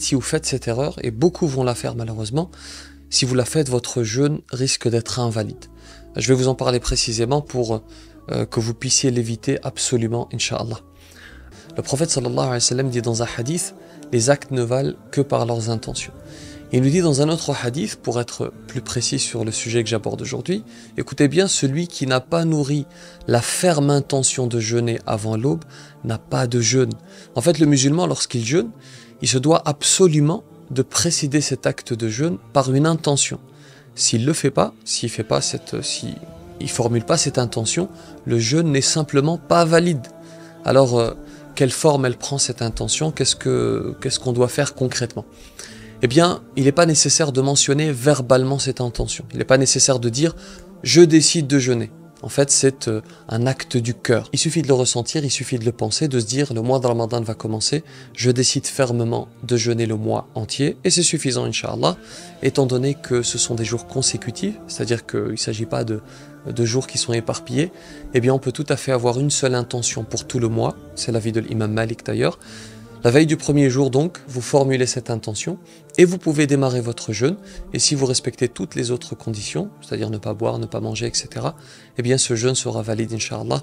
si vous faites cette erreur, et beaucoup vont la faire malheureusement, si vous la faites, votre jeûne risque d'être invalide. Je vais vous en parler précisément pour que vous puissiez l'éviter absolument, Inch'Allah. Le prophète sallallahu alayhi wa sallam dit dans un hadith, les actes ne valent que par leurs intentions. Il nous dit dans un autre hadith, pour être plus précis sur le sujet que j'aborde aujourd'hui, écoutez bien, celui qui n'a pas nourri la ferme intention de jeûner avant l'aube n'a pas de jeûne. En fait, le musulman, lorsqu'il jeûne, il se doit absolument de précéder cet acte de jeûne par une intention. S'il ne le fait pas, s'il formule pas cette intention, le jeûne n'est simplement pas valide. Alors, quelle forme elle prend cette intention? Qu'est-ce qu'on doit faire concrètement? Eh bien, il n'est pas nécessaire de mentionner verbalement cette intention. Il n'est pas nécessaire de dire « je décide de jeûner ». En fait, c'est un acte du cœur. Il suffit de le ressentir, il suffit de le penser, de se dire « le mois de Ramadan va commencer, je décide fermement de jeûner le mois entier » et c'est suffisant, Inch'Allah, étant donné que ce sont des jours consécutifs, c'est-à-dire qu'il ne s'agit pas de jours qui sont éparpillés, eh bien on peut tout à fait avoir une seule intention pour tout le mois, c'est l'avis de l'imam Malik d'ailleurs. La veille du premier jour donc, vous formulez cette intention et vous pouvez démarrer votre jeûne, et si vous respectez toutes les autres conditions, c'est-à-dire ne pas boire, ne pas manger, etc., eh bien ce jeûne sera valide, Inch'Allah.